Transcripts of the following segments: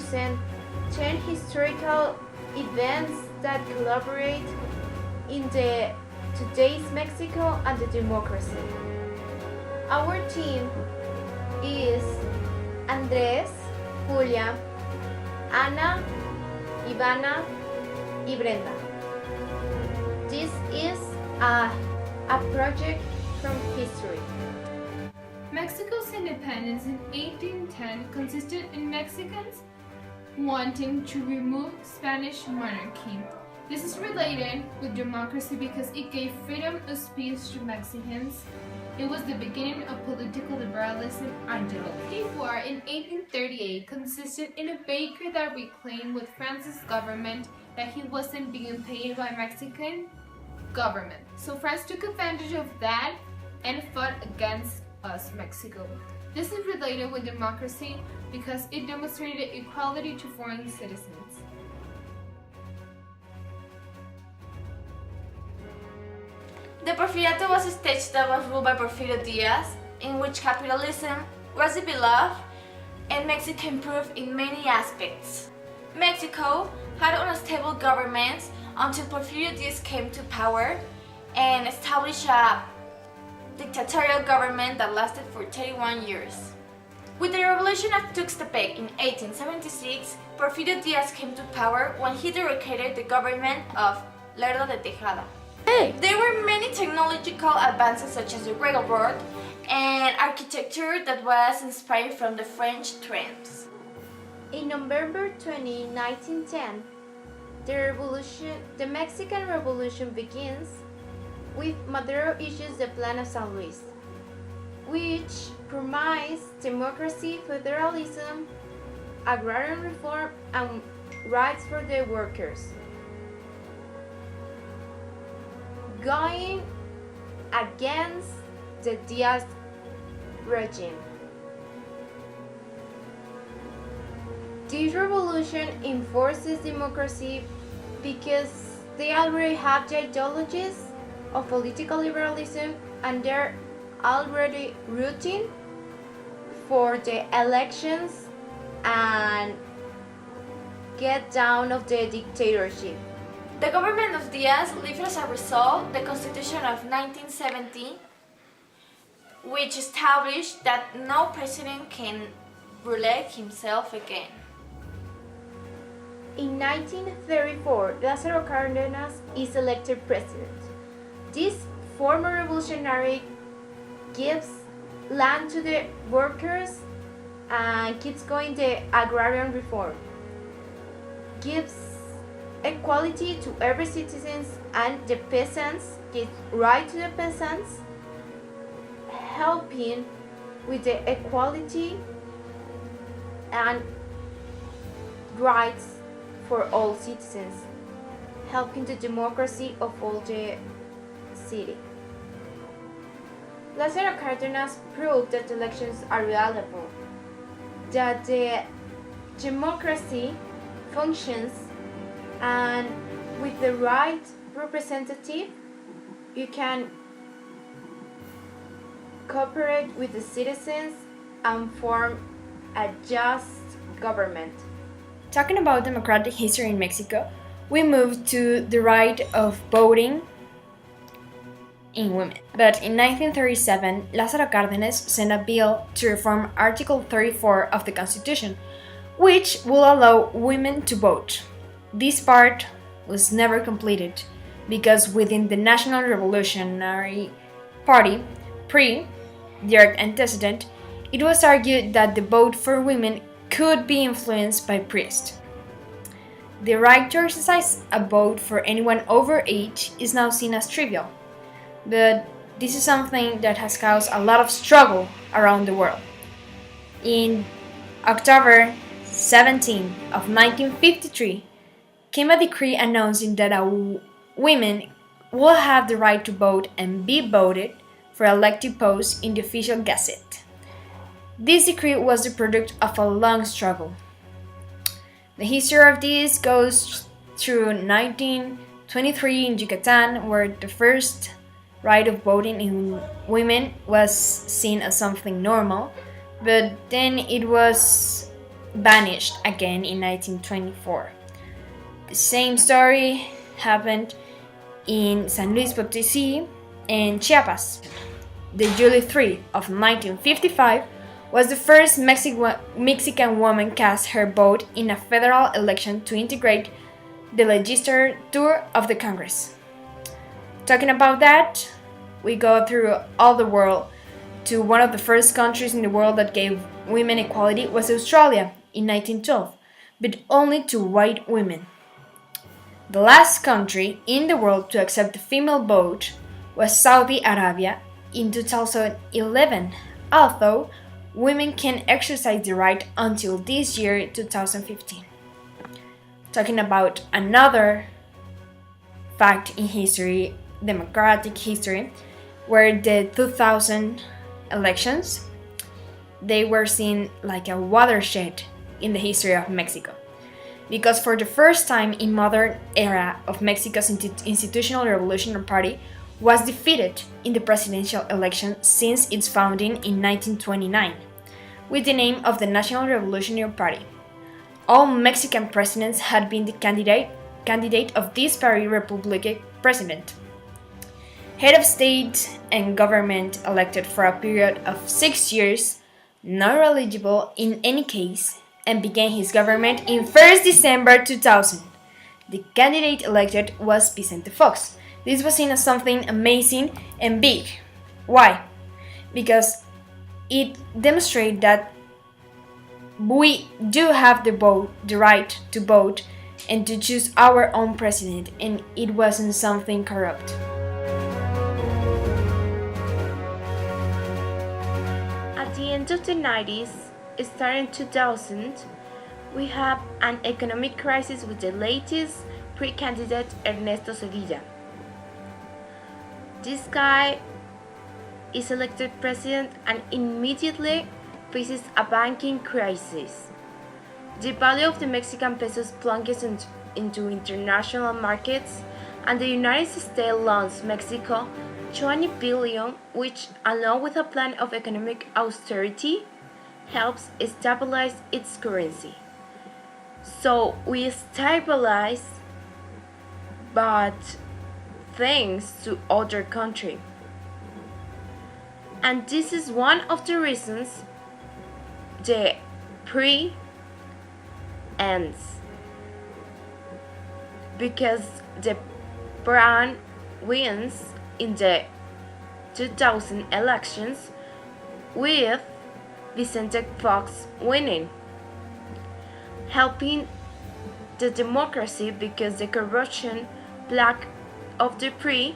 present 10 historical events that collaborate in the today's Mexico and the democracy. Our team is Andrés, Julia, Ana, Ivana, y Brenda. This is a project from history. Mexico's independence in 1810 consisted in Mexicans wanting to remove Spanish monarchy. This is related with democracy because it gave freedom of speech to Mexicans. It was the beginning of political liberalism and democracy. The war in 1838 consisted in a baker that reclaimed with France's government that he wasn't being paid by Mexican government. So France took advantage of that and fought against us, Mexico. This is related with democracy because it demonstrated equality to foreign citizens. The Porfiriato was a stage that was ruled by Porfirio Diaz, in which capitalism was developed and Mexico improved in many aspects. Mexico had unstable governments until Porfirio Diaz came to power and established a dictatorial government that lasted for 31 years. With the revolution of Tuxtepec in 1876, Porfirio Diaz came to power when he derogated the government of Lerdo de Tejada. There were many technological advances such as the railroad and architecture that was inspired from the French trends. In November 20, 1910, the Mexican Revolution begins with Madero issues the Plan of San Luis, which promised democracy, federalism, agrarian reform, and rights for the workers. Going against the Diaz regime. This revolution enforces democracy because they already have the ideologies of political liberalism and they're already rooting for the elections and get down of the dictatorship. The government of Diaz lived as a result the Constitution of 1970, which established that no president can re-elect himself again. In 1934, Lázaro Cárdenas is elected president. This former revolutionary gives land to the workers and keeps going the agrarian reform, gives equality to every citizen and the peasants, gives right to the peasants, helping with the equality and rights for all citizens, helping the democracy of all the city. Lázaro Cárdenas proved that elections are reliable, that the democracy functions, and with the right representative, you can cooperate with the citizens and form a just government. Talking about democratic history in Mexico, we moved to the right of voting in women. But in 1937, Lázaro Cárdenas sent a bill to reform Article 34 of the Constitution, which will allow women to vote. This part was never completed because within the National Revolutionary Party, PRI, the antecedent, it was argued that the vote for women could be influenced by priests. The right to exercise a vote for anyone over age is now seen as trivial, but this is something that has caused a lot of struggle around the world. In October 17 of 1953, came a decree announcing that women will have the right to vote and be voted for elective posts in the official gazette. This decree was the product of a long struggle. The history of this goes through 1923 in Yucatan, where the first right of voting in women was seen as something normal, but then it was vanished again in 1924. The same story happened in San Luis Potosí and Chiapas. The July 3 of 1955 was the first Mexican woman cast her vote in a federal election to integrate the legislature of the Congress. Talking about that, we go through all the world to one of the first countries in the world that gave women equality was Australia in 1912, but only to white women. The last country in the world to accept the female vote was Saudi Arabia in 2011, although women can exercise the right until this year, 2015. Talking about another fact in history, democratic history, where the 2000 elections, they were seen like a watershed in the history of Mexico. Because for the first time in modern era of Mexico's institutional revolutionary party was defeated in the presidential election since its founding in 1929, with the name of the National Revolutionary Party. All Mexican presidents had been the candidate of this party Republican president. Head of state and government elected for a period of 6 years, not eligible in any case, and began his government in 1st December 2000. The candidate elected was Vicente Fox. This was seen as something amazing and big. Why? Because it demonstrated that we do have the right to vote and to choose our own president, and it wasn't something corrupt. At the end of the 90s, starting 2000, we have an economic crisis with the latest pre-candidate Ernesto Zedillo. This guy is elected president and immediately faces a banking crisis. The value of the Mexican pesos plunges into international markets, and the United States loans Mexico $20 billion, which, along with a plan of economic austerity, helps stabilize its currency. So we stabilize, but thanks to other country. And this is one of the reasons the pre ends, because the brand wins in the 2000 elections with Vicente Fox winning, helping the democracy because the corruption plague of the PRI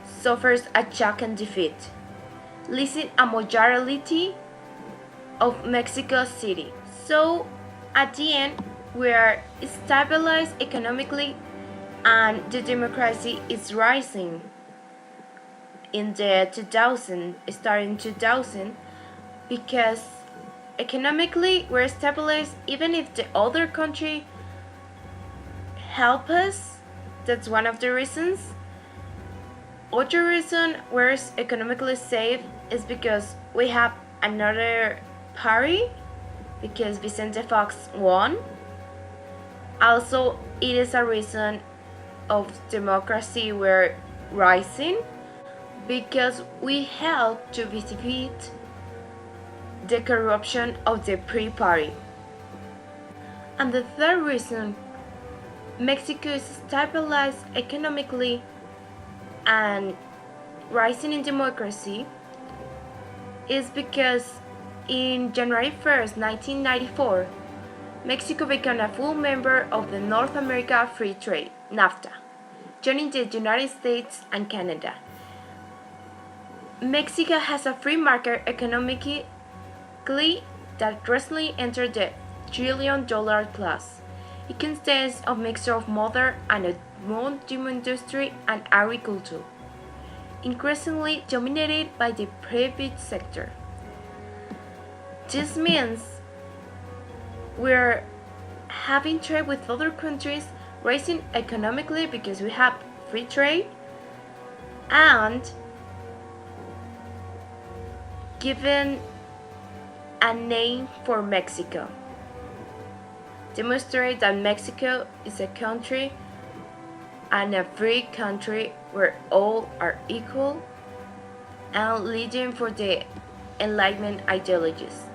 suffers a shock and defeat, leaving a majority of Mexico City. So at the end, we are stabilized economically and the democracy is rising. In the 2000, starting 2000, because economically we're stabilized even if the other country help us. That's one of the reasons. Other reason we're economically safe is because we have another party, because Vicente Fox won. Also, it is a reason of democracy we're rising, because we help to defeat the corruption of the pre-party. And the third reason Mexico is stabilized economically and rising in democracy is because in January 1st, 1994, Mexico became a full member of the North America Free Trade, NAFTA, joining the United States and Canada. Mexico has a free market economically that recently entered the trillion-dollar class. It consists of a mixture of modern and modern industry and agriculture, increasingly dominated by the private sector. This means we're having trade with other countries, rising economically because we have free trade, and given a name for Mexico. demonstrate that Mexico is a country and a free country where all are equal, and leading for the Enlightenment ideologies.